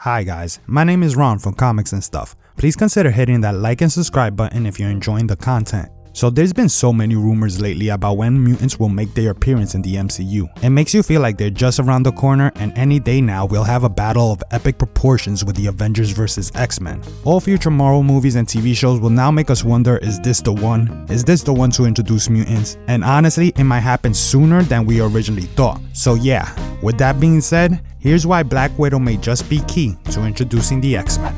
Hi guys, my name is Ron from Comics and Stuff. Please consider hitting that like and subscribe button if you're enjoying the content. So there's been so many rumors lately about when mutants will make their appearance in the MCU. It makes you feel like they're just around the corner, and any day now we'll have a battle of epic proportions with the Avengers vs X-Men. All future Marvel movies and TV shows will now make us wonder, is this the one? Is this the one to introduce mutants? And honestly, it might happen sooner than we originally thought. So yeah, with that being said, here's why Black Widow may just be key to introducing the X-Men.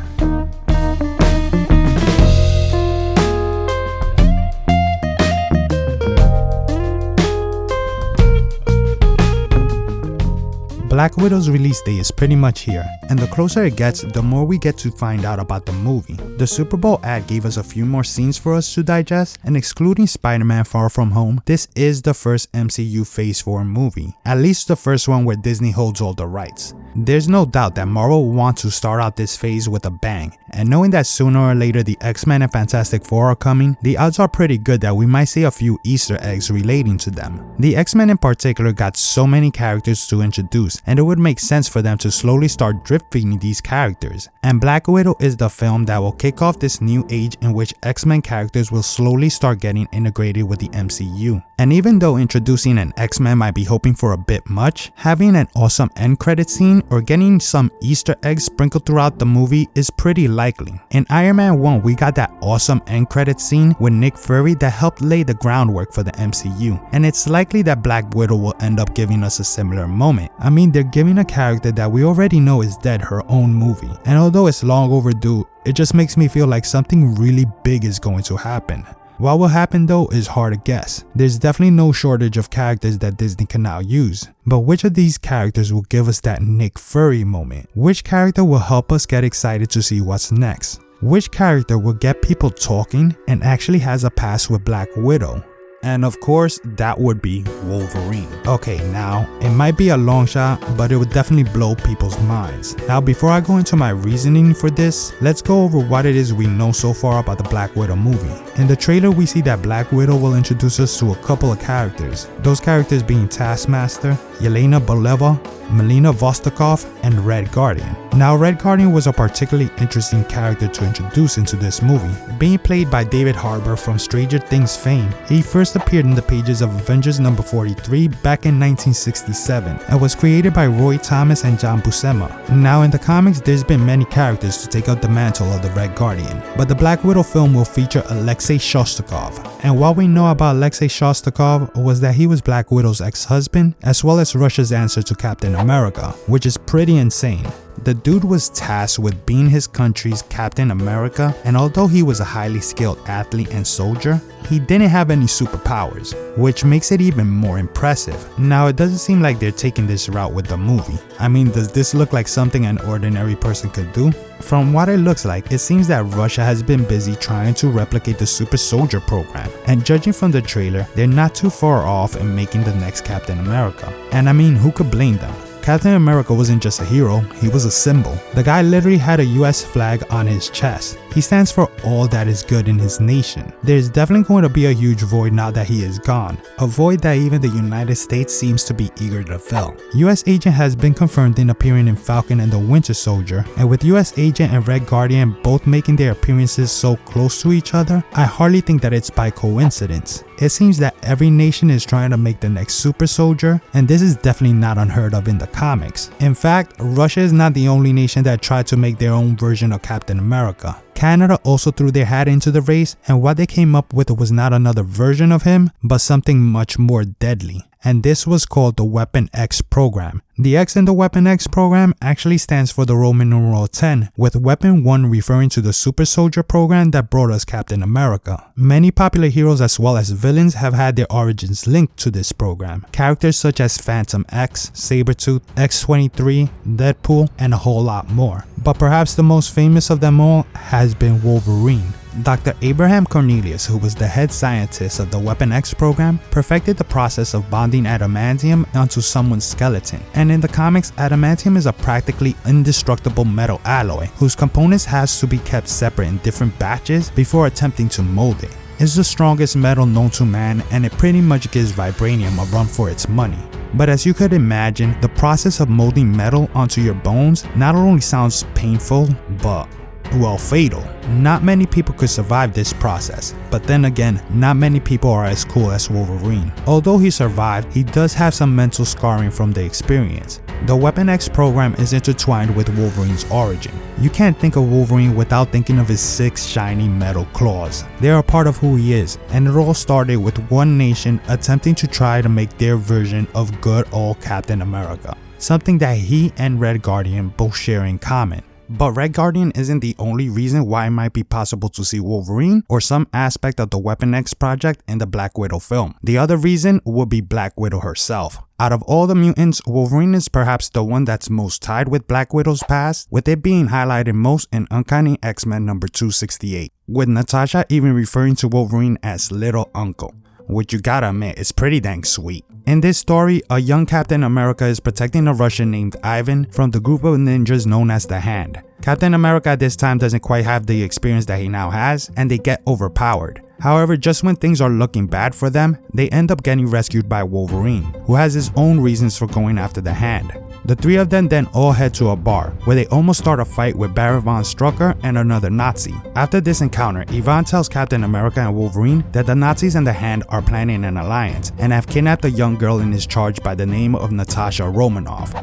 Black Widow's release date is pretty much here, and the closer it gets, the more we get to find out about the movie. The Super Bowl ad gave us a few more scenes for us to digest, and excluding Spider-Man Far From Home, this is the first MCU Phase 4 movie, at least the first one where Disney holds all the rights. There's no doubt that Marvel will want to start out this phase with a bang, and knowing that sooner or later the X-Men and Fantastic Four are coming, the odds are pretty good that we might see a few Easter eggs relating to them. The X-Men in particular got so many characters to introduce, and it would make sense for them to slowly start drip-feeding these characters. And Black Widow is the film that will kick off this new age in which X-Men characters will slowly start getting integrated with the MCU. And even though introducing an X-Men might be hoping for a bit much, having an awesome end credit scene or getting some Easter eggs sprinkled throughout the movie is pretty likely. In Iron Man 1, we got that awesome end credit scene with Nick Fury that helped lay the groundwork for the MCU, and it's likely that Black Widow will end up giving us a similar moment. I mean, they're giving a character that we already know is dead her own movie, and although it's long overdue, it just makes me feel like something really big is going to happen. What will happen though is hard to guess. There's definitely no shortage of characters that Disney can now use. But which of these characters will give us that Nick Fury moment? Which character will help us get excited to see what's next? Which character will get people talking and actually has a past with Black Widow? And of course, that would be Wolverine. Okay, now, it might be a long shot, but it would definitely blow people's minds. Now, before I go into my reasoning for this, let's go over what it is we know so far about the Black Widow movie. In the trailer, we see that Black Widow will introduce us to a couple of characters. Those characters being Taskmaster, Yelena Belova, Melina Vostokov, and Red Guardian. Now, Red Guardian was a particularly interesting character to introduce into this movie. Being played by David Harbour from Stranger Things fame, he first appeared in the pages of Avengers number 43 back in 1967 and was created by Roy Thomas and John Buscema. Now, in the comics, there's been many characters to take up the mantle of the Red Guardian, but the Black Widow film will feature Alexei Shostakov. And what we know about Alexei Shostakov was that he was Black Widow's ex-husband, as well as Russia's answer to Captain America, which is pretty insane. The dude was tasked with being his country's Captain America, and although he was a highly skilled athlete and soldier, he didn't have any superpowers, which makes it even more impressive. Now, it doesn't seem like they're taking this route with the movie. I mean, does this look like something an ordinary person could do? From what it looks like, it seems that Russia has been busy trying to replicate the Super Soldier program, and judging from the trailer, they're not too far off in making the next Captain America. And I mean, who could blame them? Captain America wasn't just a hero, he was a symbol. The guy literally had a US flag on his chest. He stands for all that is good in his nation. There's definitely going to be a huge void now that he is gone. A void that even the United States seems to be eager to fill. US Agent has been confirmed in appearing in Falcon and the Winter Soldier, and with US Agent and Red Guardian both making their appearances so close to each other, I hardly think that it's by coincidence. It seems that every nation is trying to make the next Super Soldier, and this is definitely not unheard of in the comics. In fact, Russia is not the only nation that tried to make their own version of Captain America. Canada also threw their hat into the race, and what they came up with was not another version of him, but something much more deadly. And this was called the Weapon X program. The X in the Weapon X program actually stands for the Roman numeral 10, with Weapon 1 referring to the Super Soldier program that brought us Captain America. Many popular heroes as well as villains have had their origins linked to this program. Characters such as Phantom X, Sabretooth, X-23, Deadpool, and a whole lot more. But perhaps the most famous of them all has been Wolverine. Dr. Abraham Cornelius, who was the head scientist of the Weapon X program, perfected the process of bonding adamantium onto someone's skeleton. And in the comics, adamantium is a practically indestructible metal alloy whose components has to be kept separate in different batches before attempting to mold it. is the strongest metal known to man, and it pretty much gives vibranium a run for its money. But as you could imagine, the process of molding metal onto your bones not only sounds painful, but well, fatal. Not many people could survive this process, but then again, not many people are as cool as Wolverine. Although he survived, he does have some mental scarring from the experience. The Weapon X program is intertwined with Wolverine's origin. You can't think of Wolverine without thinking of his 6 shiny metal claws. They are a part of who he is, and it all started with one nation attempting to try to make their version of good old Captain America, something that he and Red Guardian both share in common. But Red Guardian isn't the only reason why it might be possible to see Wolverine or some aspect of the Weapon X project in the Black Widow film. The other reason would be Black Widow herself. Out of all the mutants, Wolverine is perhaps the one that's most tied with Black Widow's past, with it being highlighted most in Uncanny X-Men number 268, with Natasha even referring to Wolverine as Little Uncle, which you gotta admit is pretty dang sweet. In this story, a young Captain America is protecting a Russian named Ivan from the group of ninjas known as the Hand. Captain America at this time doesn't quite have the experience that he now has, and they get overpowered. However, just when things are looking bad for them, they end up getting rescued by Wolverine, who has his own reasons for going after the Hand. The three of them then all head to a bar, where they almost start a fight with Baron von Strucker and another Nazi. After this encounter, Ivan tells Captain America and Wolverine that the Nazis and the Hand are planning an alliance, and have kidnapped a young girl in his charge by the name of Natasha Romanoff.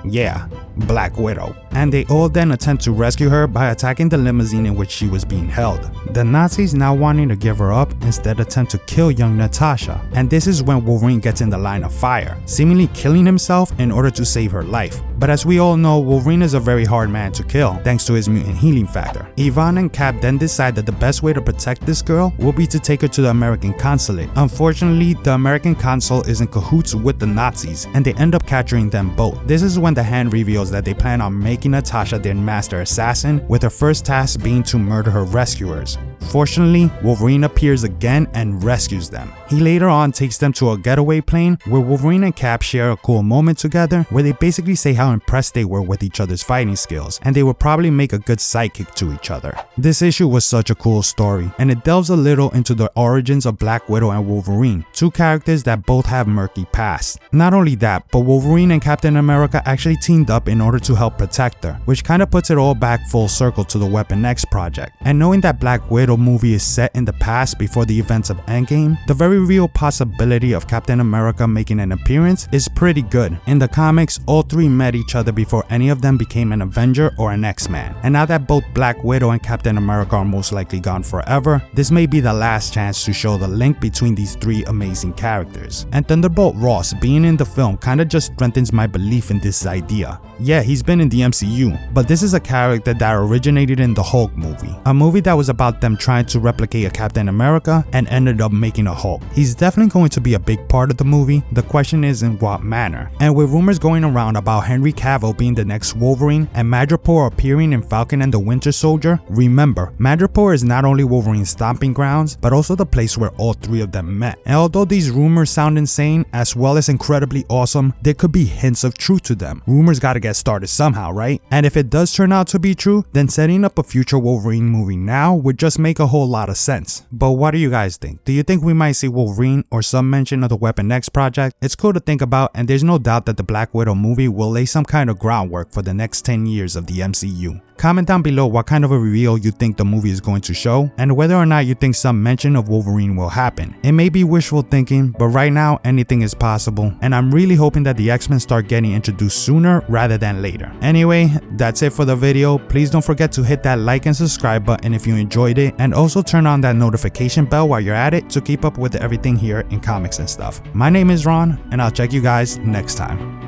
Yeah, Black Widow. And they all then attempt to rescue her by attacking the limousine in which she was being held. The Nazis, now wanting to give her up, instead attempt to kill young Natasha, and this is when Wolverine gets in the line of fire, seemingly killing himself in order to save her life. But as we all know, Wolverine is a very hard man to kill, thanks to his mutant healing factor. Ivan and Cap then decide that the best way to protect this girl will be to take her to the American consulate. Unfortunately, the American consul is in cahoots with the Nazis, and they end up capturing them both. This is when the Hand reveals that they plan on making Natasha their master assassin, with her first task being to murder her rescuers. Fortunately, Wolverine appears again and rescues them. He later on takes them to a getaway plane where Wolverine and Cap share a cool moment together, where they basically say how impressed they were with each other's fighting skills, and they would probably make a good sidekick to each other. This issue was such a cool story, and it delves a little into the origins of Black Widow and Wolverine, two characters that both have murky pasts. Not only that, but Wolverine and Captain America actually teamed up in order to help protect her, which kinda puts it all back full circle to the Weapon X project. And knowing that Black Widow movie is set in the past before the events of Endgame, the very real possibility of Captain America making an appearance is pretty good. In the comics, all three met each other before any of them became an Avenger or an X-Man. And now that both Black Widow and Captain America are most likely gone forever, this may be the last chance to show the link between these three amazing characters. And Thunderbolt Ross being in the film kinda just strengthens my belief in this idea. Yeah, he's been in the MCU, but this is a character that originated in the Hulk movie, a movie that was about them trying to replicate a Captain America and ended up making a Hulk. He's definitely going to be a big part of the movie, the question is in what manner. And with rumors going around about Henry Cavill being the next Wolverine and Madripoor appearing in Falcon and the Winter Soldier, remember, Madripoor is not only Wolverine's stomping grounds, but also the place where all three of them met. And although these rumors sound insane, as well as incredibly awesome, there could be hints of truth to them. Rumors gotta get started somehow, right? And if it does turn out to be true, then setting up a future Wolverine movie now would just make a whole lot of sense. But what do you guys think? Do you think we might see Wolverine or some mention of the Weapon X project? It's cool to think about, and there's no doubt that the Black Widow movie will lay some kind of groundwork for the next 10 years of the MCU. Comment down below what kind of a reveal you think the movie is going to show, and whether or not you think some mention of Wolverine will happen. It may be wishful thinking, but right now anything is possible, and I'm really hoping that the X-Men start getting introduced sooner rather than later. Anyway, that's it for the video. Please don't forget to hit that like and subscribe button if you enjoyed it, and also turn on that notification bell while you're at it to keep up with everything here in comics and stuff. My name is Ron, and I'll check you guys next time.